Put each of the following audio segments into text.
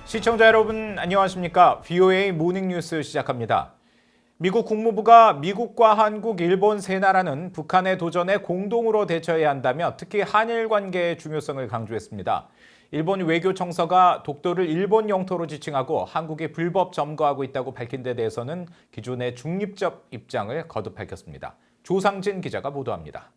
시청자 여러분 안녕하십니까? VOA 모닝뉴스 시작합니다. 미국 국무부가 미국과 한국, 일본 세 나라는 북한의 도전에 공동으로 대처해야 한다며 특히 한일 관계의 중요성을 강조했습니다. 일본 외교청서가 독도를 일본 영토로 지칭하고 한국이 불법 점거하고 있다고 밝힌 데 대해서는 기존의 중립적 입장을 거듭 밝혔습니다. 조상진 기자가 보도합니다.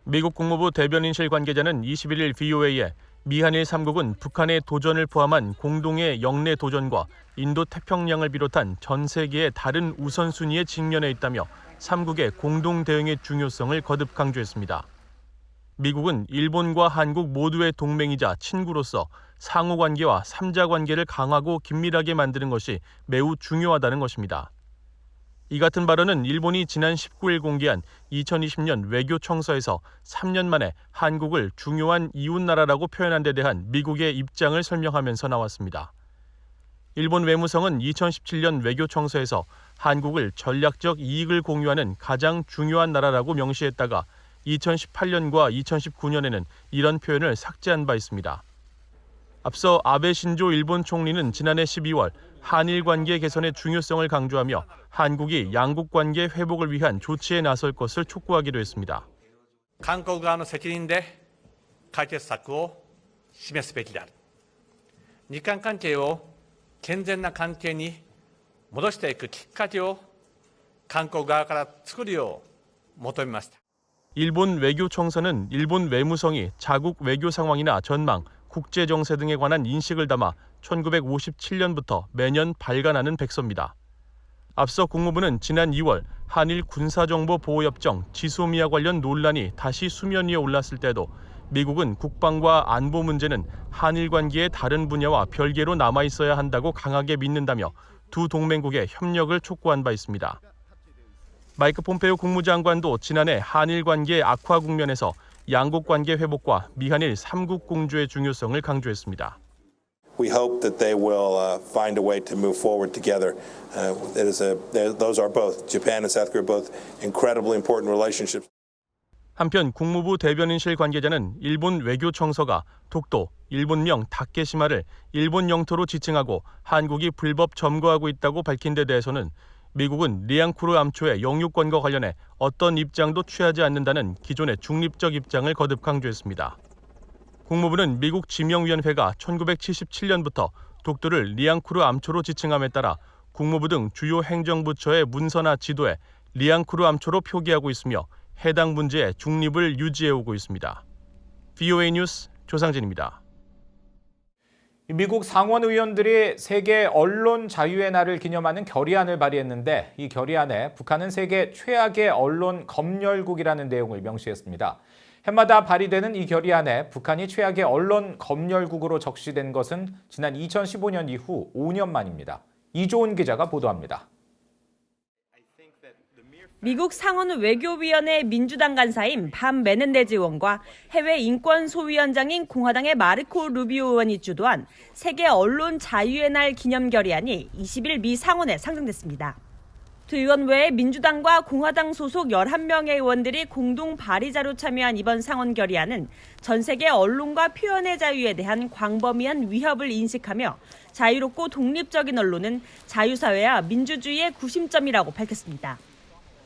미국 국무부 대변인실 관계자는 21일 VOA에 미한일 3국은 북한의 도전을 포함한 공동의 영내 도전과 인도태평양을 비롯한 전 세계의 다른 우선순위에 직면해 있다며 3국의 공동 대응의 중요성을 거듭 강조했습니다. 미국은 일본과 한국 모두의 동맹이자 친구로서 상호관계와 3자 관계를 강하고 긴밀하게 만드는 것이 매우 중요하다는 것입니다. 이 같은 발언은 일본이 지난 19일 공개한 2020년 외교청서에서 3년 만에 한국을 중요한 이웃나라라고 표현한 데 대한 미국의 입장을 설명하면서 나왔습니다. 일본 외무성은 2017년 외교청서에서 한국을 전략적 이익을 공유하는 가장 중요한 나라라고 명시했다가 2018년과 2019년에는 이런 표현을 삭제한 바 있습니다. 앞서 아베 신조 일본 총리는 지난해 12월 한일 관계 개선의 중요성을 강조하며 한국이 양국 관계 회복을 위한 조치에 나설 것을 촉구하기도 했습니다. 韓国側の責任で解決策を示すべきである。日韓関係を健全な関係に戻していくきっかけを韓国側から作るよう求めました。 일본 외교청서는 일본 외무성이 자국 외교 상황이나 전망, 국제 정세 등에 관한 인식을 담아 1957년부터 매년 발간하는 백서입니다. 앞서 국무부는 지난 2월 한일 군사정보보호협정 지소미아 관련 논란이 다시 수면 위에 올랐을 때도 미국은 국방과 안보 문제는 한일 관계의 다른 분야와 별개로 남아있어야 한다고 강하게 믿는다며 두 동맹국의 협력을 촉구한 바 있습니다. 마이크 폼페이오 국무장관도 지난해 한일 관계 악화 국면에서 양국 관계 회복과 미한일 3국 공조의 중요성을 강조했습니다. We hope that they will find a way to move forward together. Those are both Japan and South Korea both incredibly important relationships. 한편 국무부 대변인실 관계자는 일본 외교청서가 독도, 일본명 다케시마를 일본 영토로 지칭하고 한국이 불법 점거하고 있다고 밝힌 데 대해서는 미국은 리앙쿠르 암초의 영유권과 관련해 어떤 입장도 취하지 않는다는 기존의 중립적 입장을 거듭 강조했습니다. 국무부는 미국 지명위원회가 1977년부터 독도를 리앙쿠르 암초로 지칭함에 따라 국무부 등 주요 행정부처의 문서나 지도에 리앙쿠르 암초로 표기하고 있으며 해당 문제의 중립을 유지해오고 있습니다. VOA 뉴스 조상진입니다. 미국 상원 의원들이 세계 언론 자유의 날을 기념하는 결의안을 발의했는데 이 결의안에 북한은 세계 최악의 언론 검열국이라는 내용을 명시했습니다. 해마다 발의되는 이 결의안에 북한이 최악의 언론 검열국으로 적시된 것은 지난 2015년 이후 5년 만입니다. 이조은 기자가 보도합니다. 미국 상원 외교위원회 민주당 간사인 반 메넨데즈 의원과 해외 인권소위원장인 공화당의 마르코 루비오 의원이 주도한 세계 언론 자유의 날 기념 결의안이 20일 미 상원에 상정됐습니다. 두 의원 외에 민주당과 공화당 소속 11명의 의원들이 공동 발의자로 참여한 이번 상원 결의안은 전 세계 언론과 표현의 자유에 대한 광범위한 위협을 인식하며 자유롭고 독립적인 언론은 자유사회와 민주주의의 구심점이라고 밝혔습니다.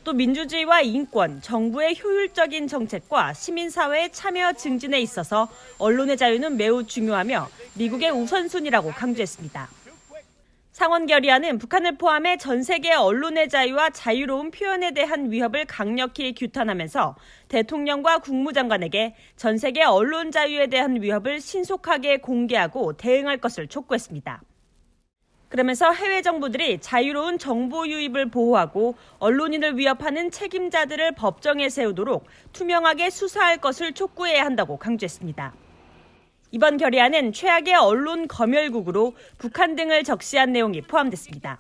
또 민주주의와 인권, 정부의 효율적인 정책과 시민사회의 참여 증진에 있어서 언론의 자유는 매우 중요하며 미국의 우선순위라고 강조했습니다. 상원 결의안은 북한을 포함해 전 세계 언론의 자유와 자유로운 표현에 대한 위협을 강력히 규탄하면서 대통령과 국무장관에게 전 세계 언론 자유에 대한 위협을 신속하게 공개하고 대응할 것을 촉구했습니다. 그러면서 해외 정부들이 자유로운 정보 유입을 보호하고 언론인을 위협하는 책임자들을 법정에 세우도록 투명하게 수사할 것을 촉구해야 한다고 강조했습니다. 이번 결의안은 최악의 언론 검열국으로 북한 등을 적시한 내용이 포함됐습니다.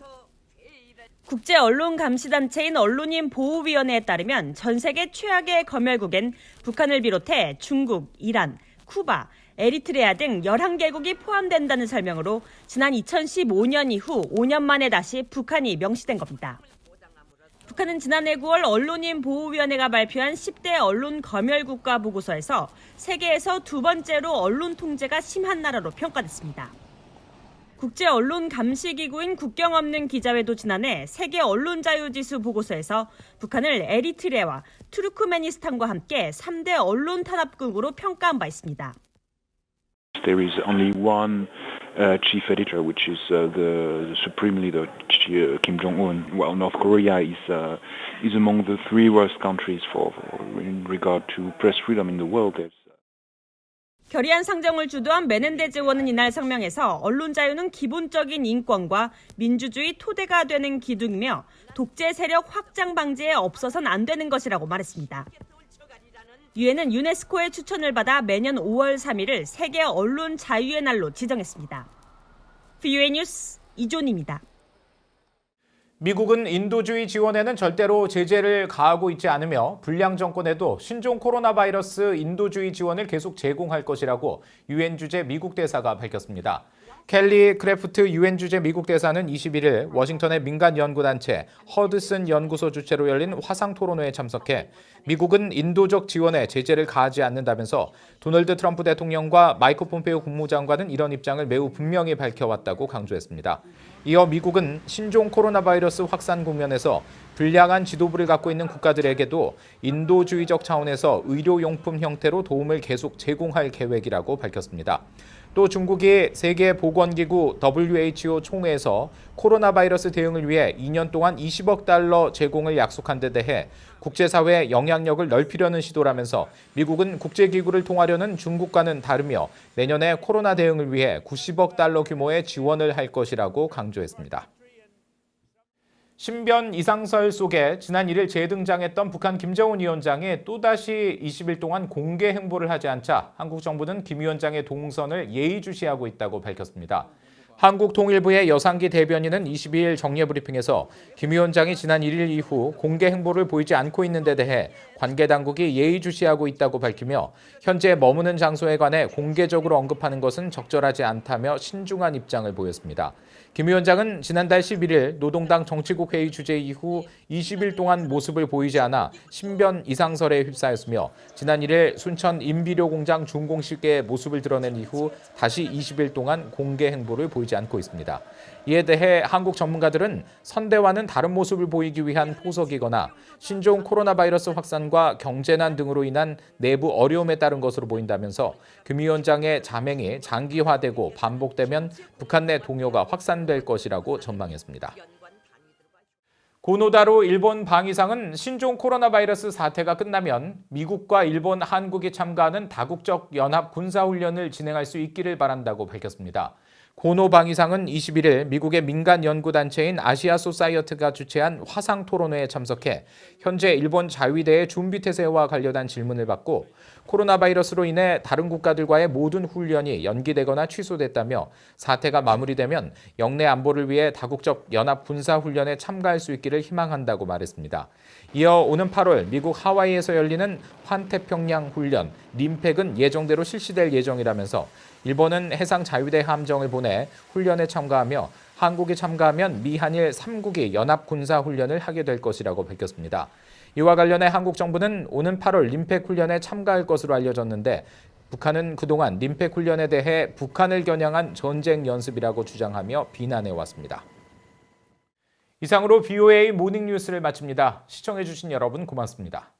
국제언론감시단체인 언론인보호위원회에 따르면 전 세계 최악의 검열국엔 북한을 비롯해 중국, 이란, 쿠바, 에리트레아 등 11개국이 포함된다는 설명으로 지난 2015년 이후 5년 만에 다시 북한이 명시된 겁니다. 북한은 지난해 9월 언론인 보호위원회가 발표한 10대 언론 검열 국가 보고서에서 세계에서 두 번째로 언론 통제가 심한 나라로 평가됐습니다. 국제 언론 감시 기구인 국경 없는 기자회도 지난해 세계 언론 자유 지수 보고서에서 북한을 에리트레아와 투르크메니스탄과 함께 3대 언론 탄압국으로 평가한 바 있습니다. There is only one chief editor, which is the supreme leader Kim Jong-un. Well, North Korea is among the three worst countries in regard to press freedom in the world. 결의안 상정을 주도한 메넨데즈 의원은 이날 성명에서 언론 자유는 기본적인 인권과 민주주의 토대가 되는 기둥이며 독재 세력 확장 방지에 없어서는 안 되는 것이라고 말했습니다. 유엔은 유네스코의 추천을 받아 매년 5월 3일을 세계 언론 자유의 날로 지정했습니다. VOA 뉴스 이존입니다. 미국은 인도주의 지원에는 절대로 제재를 가하고 있지 않으며 불량 정권에도 신종 코로나 바이러스 인도주의 지원을 계속 제공할 것이라고 유엔 주재 미국 대사가 밝혔습니다. 켈리 크래프트 유엔 주재 미국 대사는 21일 워싱턴의 민간 연구단체 허드슨 연구소 주최로 열린 화상 토론회에 참석해 미국은 인도적 지원에 제재를 가하지 않는다면서 도널드 트럼프 대통령과 마이크 폼페이오 국무장관은 이런 입장을 매우 분명히 밝혀왔다고 강조했습니다. 이어 미국은 신종 코로나 바이러스 확산 국면에서 불량한 지도부를 갖고 있는 국가들에게도 인도주의적 차원에서 의료용품 형태로 도움을 계속 제공할 계획이라고 밝혔습니다. 또 중국이 세계보건기구 WHO 총회에서 코로나 바이러스 대응을 위해 2년 동안 20억 달러 제공을 약속한 데 대해 국제사회의 영향력을 넓히려는 시도라면서 미국은 국제기구를 통하려는 중국과는 다르며 내년에 코로나 대응을 위해 90억 달러 규모의 지원을 할 것이라고 강조했습니다. 신변 이상설 속에 지난 1일 재등장했던 북한 김정은 위원장이 또다시 20일 동안 공개 행보를 하지 않자 한국 정부는 김 위원장의 동선을 예의주시하고 있다고 밝혔습니다. 한국통일부의 여상기 대변인은 22일 정례브리핑에서 김 위원장이 지난 1일 이후 공개 행보를 보이지 않고 있는 데 대해 관계당국이 예의주시하고 있다고 밝히며 현재 머무는 장소에 관해 공개적으로 언급하는 것은 적절하지 않다며 신중한 입장을 보였습니다. 김 위원장은 지난달 11일 노동당 정치국 회의 주재 이후 20일 동안 모습을 보이지 않아 신변 이상설에 휩싸였으며 지난 1일 순천 인비료 공장 준공식에 모습을 드러낸 이후 다시 20일 동안 공개 행보를 보이지 않고 있습니다. 이에 대해 한국 전문가들은 선대와는 다른 모습을 보이기 위한 포석이거나 신종 코로나 바이러스 확산과 경제난 등으로 인한 내부 어려움에 따른 것으로 보인다면서 김 위원장의 자맹이 장기화되고 반복되면 북한 내 동요가 확산될 것이라고 전망했습니다. 고노다로 일본 방위상은 신종 코로나 바이러스 사태가 끝나면 미국과 일본, 한국이 참가하는 다국적 연합 군사훈련을 진행할 수 있기를 바란다고 밝혔습니다. 고노 방위상은 21일 미국의 민간 연구단체인 아시아 소사이어티가 주최한 화상 토론회에 참석해 현재 일본 자위대의 준비태세와 관련한 질문을 받고 코로나 바이러스로 인해 다른 국가들과의 모든 훈련이 연기되거나 취소됐다며 사태가 마무리되면 영내 안보를 위해 다국적 연합 군사훈련에 참가할 수 있기를 희망한다고 말했습니다. 이어 오는 8월 미국 하와이에서 열리는 환태평양 훈련, 림팩은 예정대로 실시될 예정이라면서 일본은 해상 자위대 함정을 보내 훈련에 참가하며 한국이 참가하면 미한일 3국이 연합 군사 훈련을 하게 될 것이라고 밝혔습니다. 이와 관련해 한국 정부는 오는 8월 림팩 훈련에 참가할 것으로 알려졌는데 북한은 그동안 림팩 훈련에 대해 북한을 겨냥한 전쟁 연습이라고 주장하며 비난해왔습니다. 이상으로 VOA 모닝 뉴스를 마칩니다. 시청해주신 여러분 고맙습니다.